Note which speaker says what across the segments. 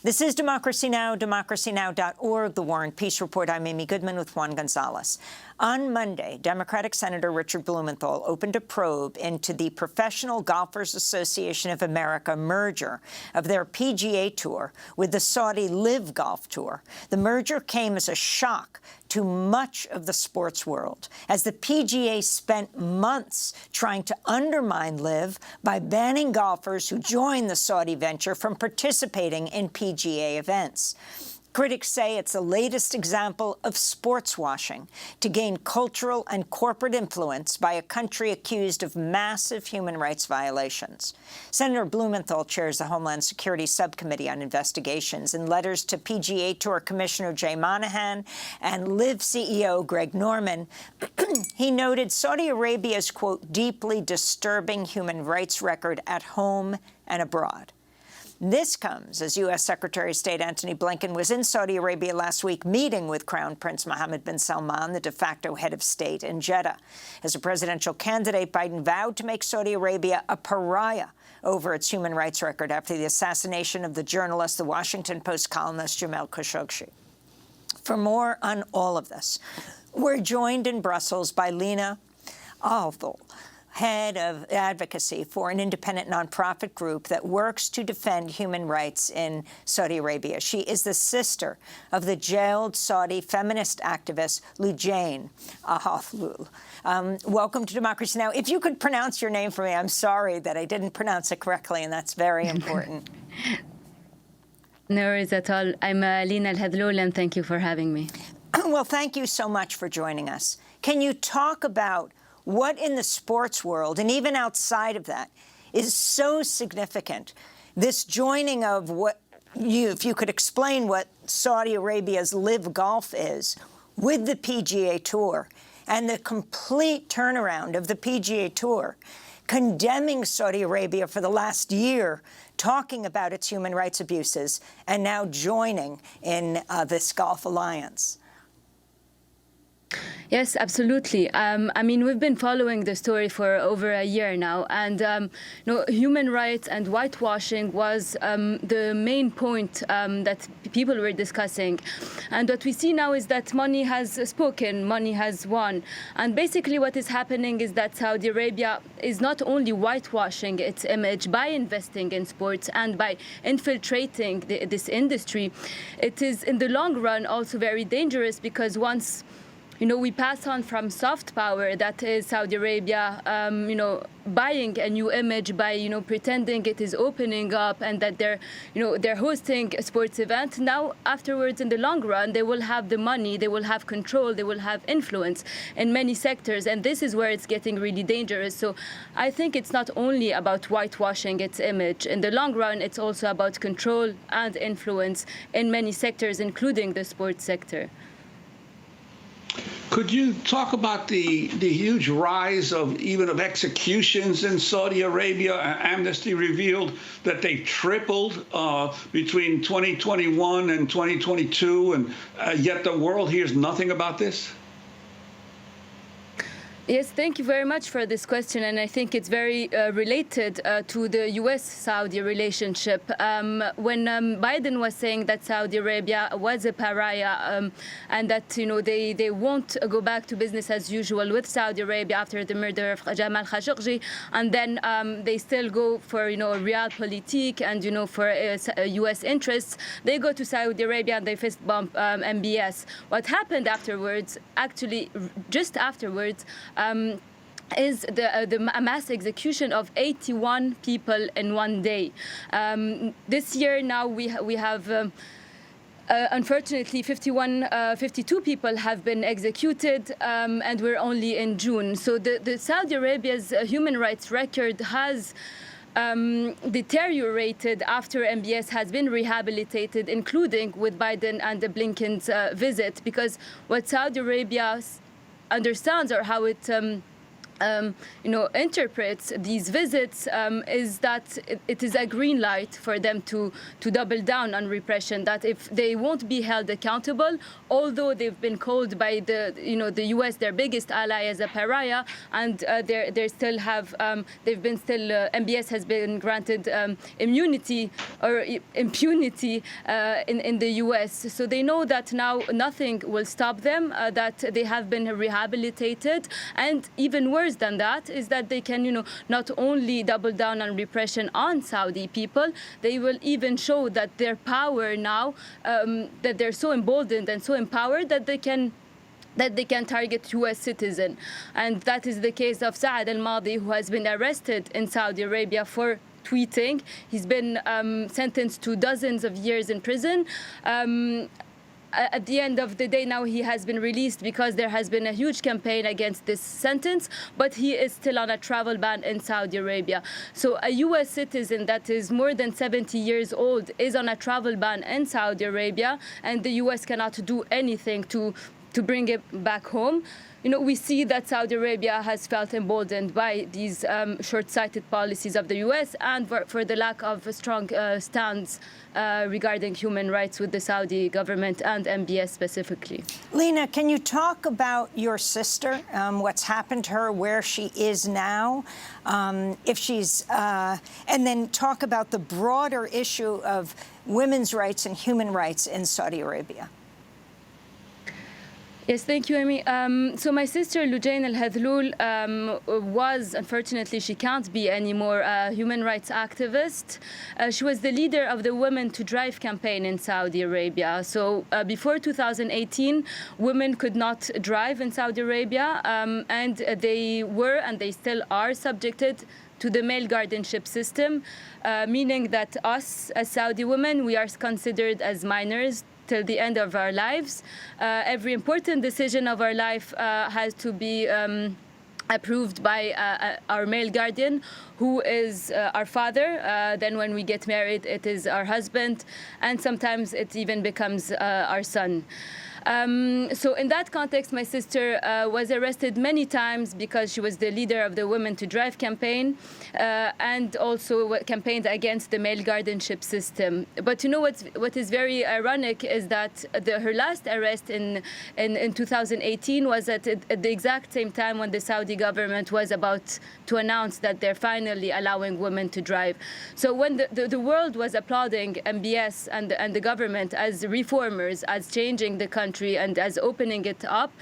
Speaker 1: This is Democracy Now!, democracynow.org, The War and Peace Report. I'm Amy Goodman with Juan Gonzalez. On Monday, Democratic Senator Richard Blumenthal opened a probe into the Professional Golfers Association of America merger of their PGA Tour with the Saudi LIV Golf Tour. The merger came as a shock to much of the sports world, as the PGA spent months trying to undermine LIV by banning golfers who joined the Saudi venture from participating in PGA events. Critics say it's the latest example of sports washing to gain cultural and corporate influence by a country accused of massive human rights violations. Senator Blumenthal chairs the Homeland Security Subcommittee on Investigations. In letters to PGA Tour Commissioner Jay Monahan and LIV CEO Greg Norman, he noted Saudi Arabia's, quote, deeply disturbing human rights record at home and abroad. This comes as U.S. Secretary of State Antony Blinken was in Saudi Arabia last week meeting with Crown Prince Mohammed bin Salman, the de facto head of state, in Jeddah. As a presidential candidate, Biden vowed to make Saudi Arabia a pariah over its human rights record after the assassination of the journalist, the Washington Post columnist Jamal Khashoggi. For more on all of this, we're joined in Brussels by Lina Alhathloul, head of advocacy for an independent nonprofit group that works to defend human rights in Saudi Arabia. She is the sister of the jailed Saudi feminist activist Lina Alhathloul. Welcome to Democracy Now! If you could pronounce your name for me, I'm sorry that I didn't pronounce it correctly, and that's very important.
Speaker 2: No worries at all. I'm Lina Alhathloul, and thank you for having me.
Speaker 1: Well, thank you so much for joining us. Can you talk about what in the sports world, and even outside of that, is so significant? This joining of what if you could explain what Saudi Arabia's LIV Golf is with the PGA Tour, and the complete turnaround of the PGA Tour, condemning Saudi Arabia for the last year, talking about its human rights abuses, and now joining in this Gulf alliance.
Speaker 2: Yes, absolutely. I mean, we've been following the story for over a year now, and human rights and whitewashing was the main point that people were discussing. And what we see now is that money has spoken, money has won. And basically what is happening is that Saudi Arabia is not only whitewashing its image by investing in sports and by infiltrating this industry, it is in the long run also very dangerous, because once we pass on from soft power, that is Saudi Arabia, buying a new image by, pretending it is opening up and that they're hosting a sports event. Now, afterwards, in the long run, they will have the money, they will have control, they will have influence in many sectors. And this is where it's getting really dangerous. So I think it's not only about whitewashing its image. In the long run, it's also about control and influence in many sectors, including the sports sector.
Speaker 3: Could you talk about the huge rise of executions in Saudi Arabia? Amnesty revealed that they tripled between 2021 and 2022, and yet the world hears nothing about this?
Speaker 2: Yes, thank you very much for this question, and I think it's very related to the U.S.-Saudi relationship. When Biden was saying that Saudi Arabia was a pariah and that they won't go back to business as usual with Saudi Arabia after the murder of Jamal Khashoggi, and then they still go for realpolitik and for U.S. interests, they go to Saudi Arabia and they fist bump MBS. What happened afterwards, actually just afterwards, is the mass execution of 81 people in one day. This year now we have unfortunately 52 people have been executed, and we're only in June. So the Saudi Arabia's human rights record has deteriorated after MBS has been rehabilitated, including with Biden and the Blinken's visit, because what Saudi Arabia understands, or how it interprets these visits is that it is a green light for them to double down on repression, that if they won't be held accountable, although they've been called by the US, their biggest ally, as a pariah, and they still have, MBS has been granted immunity or impunity in the US. So they know that now nothing will stop them, that they have been rehabilitated, and even worse than that is that they can, not only double down on repression on Saudi people, they will even show that their power now, that they're so emboldened and so empowered that they can target US citizen. And that is the case of Saad al-Madi, who has been arrested in Saudi Arabia for tweeting. He's been sentenced to dozens of years in prison. At the end of the day, now he has been released because there has been a huge campaign against this sentence, but he is still on a travel ban in Saudi Arabia. So a US citizen that is more than 70 years old is on a travel ban in Saudi Arabia, and the US cannot do anything to bring it back home. We see that Saudi Arabia has felt emboldened by these short-sighted policies of the US and for the lack of a strong stance regarding human rights with the Saudi government and MBS specifically.
Speaker 1: Lina, can you talk about your sister, what's happened to her, where she is now, if she's, and then talk about the broader issue of women's rights and human rights in Saudi Arabia?
Speaker 2: Yes, thank you, Amy. So my sister, Lina Alhathloul, was, unfortunately, she can't be anymore, a human rights activist. She was the leader of the Women to Drive campaign in Saudi Arabia. So before 2018, women could not drive in Saudi Arabia, and they were, and they still are, subjected to the male guardianship system, meaning that us, as Saudi women, we are considered as minors till the end of our lives. Every important decision of our life has to be approved by our male guardian, who is our father. Then when we get married, it is our husband, and sometimes it even becomes our son. So in that context, my sister was arrested many times because she was the leader of the Women to Drive campaign and also campaigned against the male guardianship system. But what is very ironic is that her last arrest in 2018 was at the exact same time when the Saudi government was about to announce that they're finally allowing women to drive. So when the world was applauding MBS and the government as reformers, as changing the country, and as opening it up,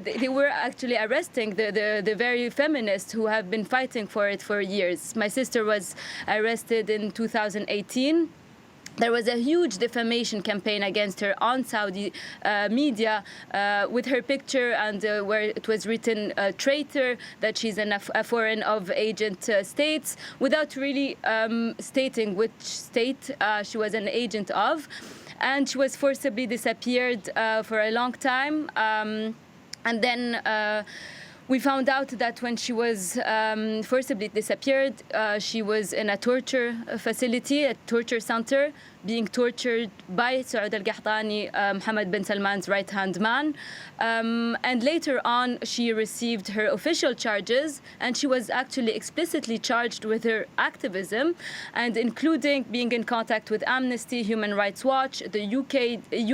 Speaker 2: they were actually arresting the very feminists who have been fighting for it for years. My sister was arrested in 2018. There was a huge defamation campaign against her on Saudi media with her picture and where it was written traitor, that she's in a foreign of agent states, without really stating which state she was an agent of. And she was forcibly disappeared for a long time. And then we found out that when she was forcibly disappeared, she was in a torture facility, a torture center, being tortured by Saud al-Qahtani, Mohammed bin Salman's right-hand man. And later on, she received her official charges, and she was actually explicitly charged with her activism, and including being in contact with Amnesty, Human Rights Watch, the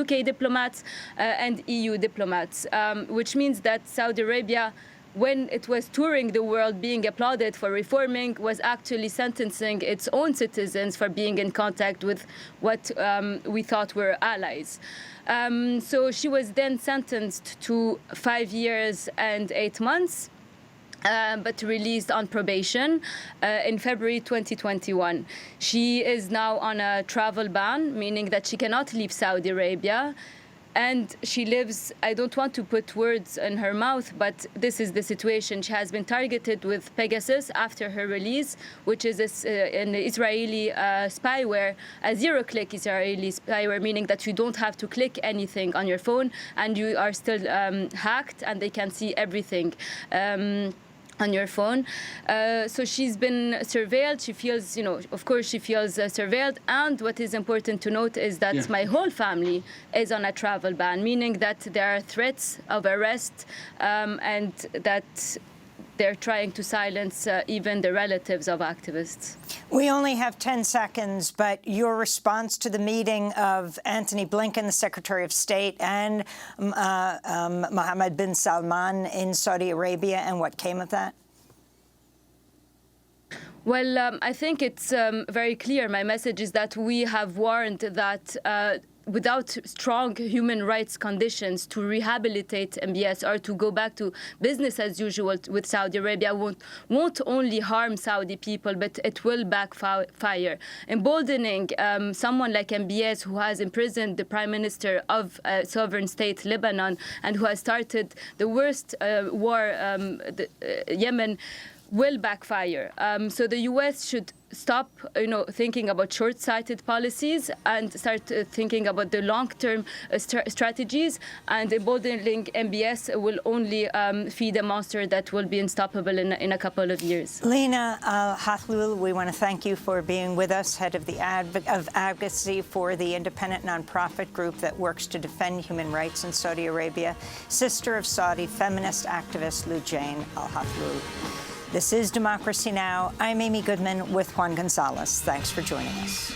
Speaker 2: UK diplomats, and EU diplomats, which means that Saudi Arabia, when it was touring the world being applauded for reforming, was actually sentencing its own citizens for being in contact with what we thought were allies. So she was then sentenced to 5 years and 8 months. But released on probation in February 2021. She is now on a travel ban, meaning that she cannot leave Saudi Arabia. And she lives, I don't want to put words in her mouth, but this is the situation. She has been targeted with Pegasus after her release, which is an Israeli spyware, a zero-click Israeli spyware, meaning that you don't have to click anything on your phone and you are still hacked and they can see everything on your phone. So she's been surveilled. She feels, of course she feels surveilled. And what is important to note is that my whole family is on a travel ban, meaning that there are threats of arrest and that they're trying to silence even the relatives of activists.
Speaker 1: We only have 10 seconds, but your response to the meeting of Antony Blinken, the Secretary of State, and Mohammed bin Salman in Saudi Arabia, and what came of that?
Speaker 2: Well, I think it's very clear. My message is that we have warned that without strong human rights conditions to rehabilitate MBS or to go back to business as usual with Saudi Arabia won't only harm Saudi people, but it will backfire. Emboldening someone like MBS, who has imprisoned the prime minister of sovereign state Lebanon and who has started the worst war, Yemen, will backfire. So the U.S. should stop, thinking about short-sighted policies and start thinking about the long-term strategies. And emboldening MBS will only feed a monster that will be unstoppable in a couple of years.
Speaker 1: Lina Alhathloul, we want to thank you for being with us, head of the advocacy for the independent nonprofit group that works to defend human rights in Saudi Arabia, sister of Saudi feminist activist Lina Alhathloul. This is Democracy Now! I'm Amy Goodman with Juan Gonzalez. Thanks for joining us.